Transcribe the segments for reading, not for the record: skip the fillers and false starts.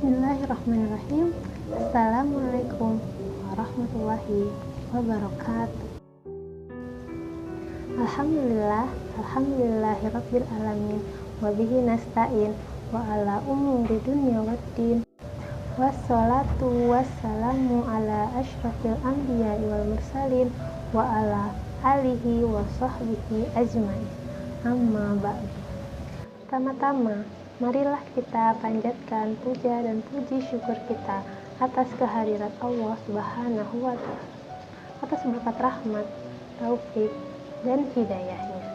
Bismillahirrahmanirrahim. Assalamualaikum warahmatullahi wabarakatuh. Alhamdulillahirabbil alamin wa bihi nasta'in wa ala umuri dunya waddin. Wassalatu wassalamu ala asyrafil anbiya'i wal mursalin wa ala alihi wa sahbihi ajmain. Amma ba'du. Pertama-tama, marilah kita panjatkan puja dan puji syukur kita atas kehadirat Allah Subhanahu wa Ta'ala, atas berkat rahmat, taufik, dan hidayahnya.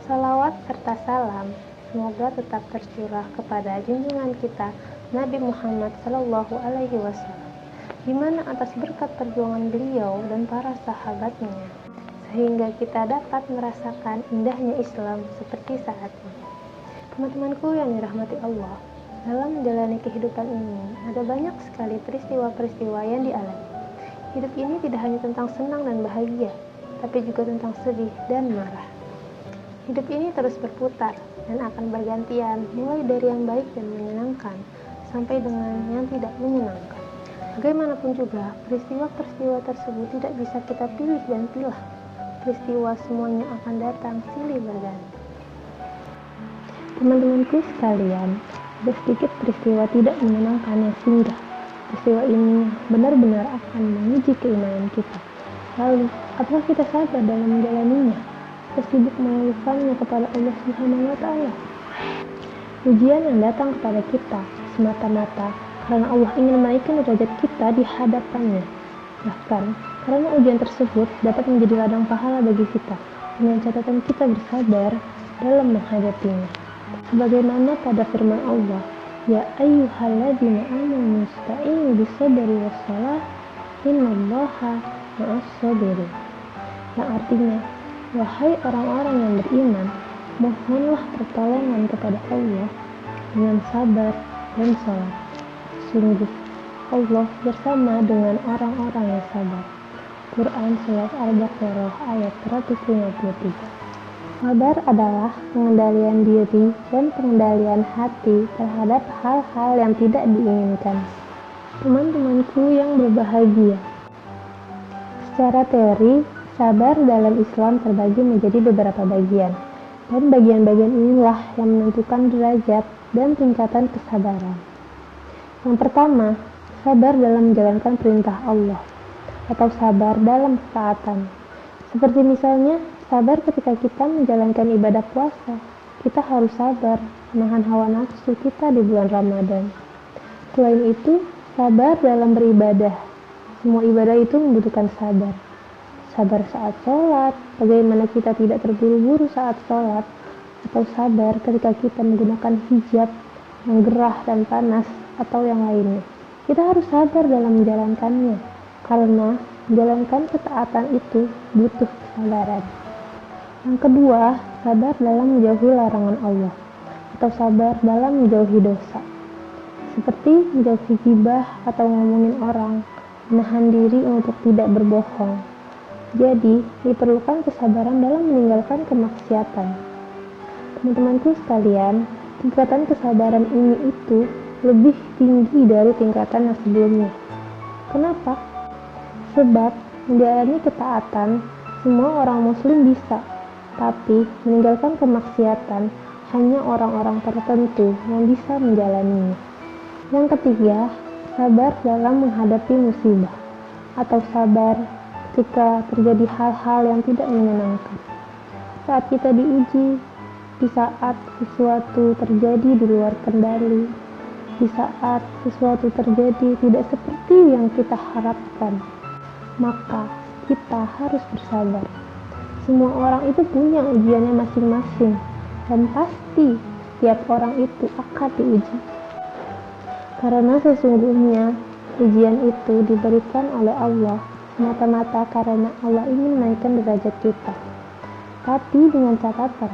Salawat serta salam semoga tetap tercurah kepada junjungan kita Nabi Muhammad Sallallahu Alaihi Wasallam, di mana atas berkat perjuangan beliau dan para sahabatnya, sehingga kita dapat merasakan indahnya Islam seperti saat ini. Teman-temanku yang dirahmati Allah, dalam menjalani kehidupan ini ada banyak sekali peristiwa-peristiwa yang dialami. Hidup ini tidak hanya tentang senang dan bahagia, tapi juga tentang sedih dan marah. Hidup ini terus berputar dan akan bergantian, mulai dari yang baik dan menyenangkan sampai dengan yang tidak menyenangkan. Bagaimanapun juga, peristiwa-peristiwa tersebut tidak bisa kita pilih dan pilah. Peristiwa semuanya akan datang silih berganti. Teman-temanku sekalian, ada sedikit peristiwa tidak menyenangkan yang singgah. Peristiwa ini benar-benar akan menguji keimanan kita. Lalu, apakah kita sabar dalam menjalaninya? Kita sibuk mengeluhkannya kepada Allah Subhanahu wa Ta'ala. Ujian yang datang kepada kita semata-mata karena Allah ingin menaikkan derajat kita di hadapannya. Bahkan, karena ujian tersebut dapat menjadi ladang pahala bagi kita, dengan catatan kita bersabar dalam menghadapinya. Sebagaimana pada firman Allah, ya ayyuhalladzina amanu ista'inu bis-sabri was-shalah innallaha ma'as-sabirin. Yang artinya, wahai orang-orang yang beriman, mohonlah pertolongan kepada Allah dengan sabar dan salat. Sungguh Allah bersama dengan orang-orang yang sabar. Quran Surat Al-Baqarah ayat 153. Sabar adalah pengendalian diri dan pengendalian hati terhadap hal-hal yang tidak diinginkan. Teman-temanku yang berbahagia, secara teori, sabar dalam Islam terbagi menjadi beberapa bagian, dan bagian-bagian inilah yang menentukan derajat dan tingkatan kesabaran. Yang pertama, sabar dalam menjalankan perintah Allah, atau sabar dalam ketaatan. Seperti misalnya, sabar ketika kita menjalankan ibadah puasa. Kita harus sabar menahan hawa nafsu kita di bulan Ramadan. Selain itu, sabar dalam beribadah. Semua ibadah itu membutuhkan sabar. Sabar saat sholat, bagaimana kita tidak terburu-buru saat sholat. Atau sabar ketika kita menggunakan hijab yang gerah dan panas atau yang lainnya. Kita harus sabar dalam menjalankannya, karena menjalankan ketaatan itu butuh kesabaran. Yang kedua, sabar dalam menjauhi larangan Allah, atau sabar dalam menjauhi dosa. Seperti menjauhi gibah atau ngomongin orang, menahan diri untuk tidak berbohong. Jadi, diperlukan kesabaran dalam meninggalkan kemaksiatan. Teman-temanku sekalian, tingkatan kesabaran ini itu lebih tinggi dari tingkatan yang sebelumnya. Kenapa? Sebab menjalani ketaatan semua orang muslim bisa, tapi meninggalkan kemaksiatan hanya orang-orang tertentu yang bisa menjalaninya. Yang ketiga, sabar dalam menghadapi musibah, atau sabar ketika terjadi hal-hal yang tidak menyenangkan. Saat kita diuji, di saat sesuatu terjadi di luar kendali, di saat sesuatu terjadi tidak seperti yang kita harapkan, maka kita harus bersabar. Semua orang itu punya ujiannya masing-masing, dan pasti setiap orang itu akan diuji. Karena sesungguhnya ujian itu diberikan oleh Allah semata-mata karena Allah ingin menaikkan derajat kita. Tapi dengan catatan,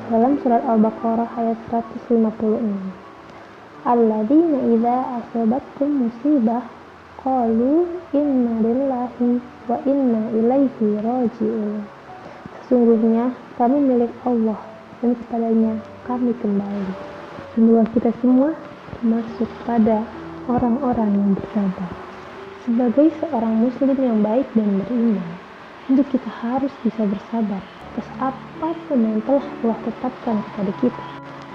dalam surat Al-Baqarah ayat 156, alladzina idza asabatkum musibah qalu inna lillahi wa inna ilaihi raji'un. Sesungguhnya kami milik Allah dan kepadanya kami kembali. Semoga kita semua masuk pada orang-orang yang bersabar. Sebagai seorang muslim yang baik dan beriman, tentu kita harus bisa bersabar atas apapun yang telah Allah tetapkan kepada kita.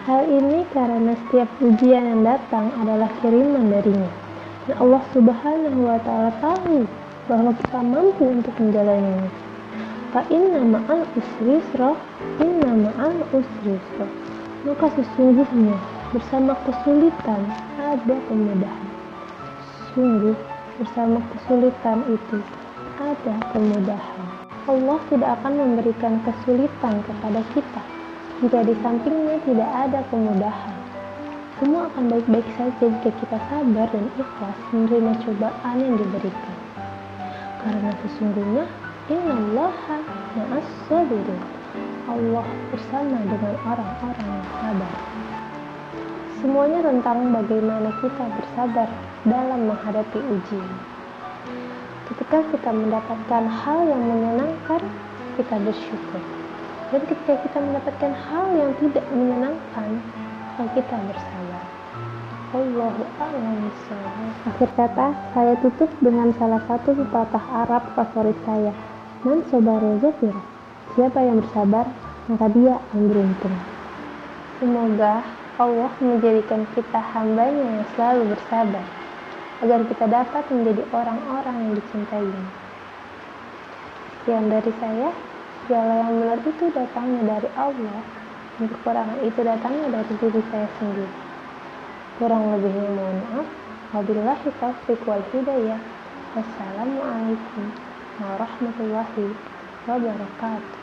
Hal ini karena setiap ujian yang datang adalah kiriman darinya. Dan Allah Subhanahu wa Ta'ala tahu bahwa kita mampu untuk menjalaninya. Fa inna ma'al usri yusra, inna ma'al usri yusra. Maka sesungguhnya bersama kesulitan ada kemudahan. Sungguh bersama kesulitan itu ada kemudahan. Allah tidak akan memberikan kesulitan kepada kita jika di sampingnya tidak ada kemudahan. Semua akan baik-baik saja jika kita sabar dan ikhlas menerima cobaan yang diberikan. Karena sesungguhnya innallaha ma'as sabirin. Allah bersama dengan orang-orang yang sabar. Semuanya tentang bagaimana kita bersabar dalam menghadapi ujian. Ketika kita mendapatkan hal yang menyenangkan, kita bersyukur. Dan ketika kita mendapatkan hal yang tidak menyenangkan, maka kita bersabar. Allahu a'lam bishawab. Akhir kata, saya tutup dengan salah satu pepatah Arab favorit saya. Man sabara zafira. Siapa yang bersabar, maka dia akan beruntung. Semoga Allah menjadikan kita hambanya yang selalu bersabar, agar kita dapat menjadi orang-orang yang dicintainya. Sekian dari saya. Segala yang benar itu datangnya dari Allah, dan kekurangan itu datangnya dari diri saya sendiri. Kurang lebihnya mohon maaf. Wabillahi taufiq wal hidayah. Wassalamualaikum warahmatullahi wabarakatuh.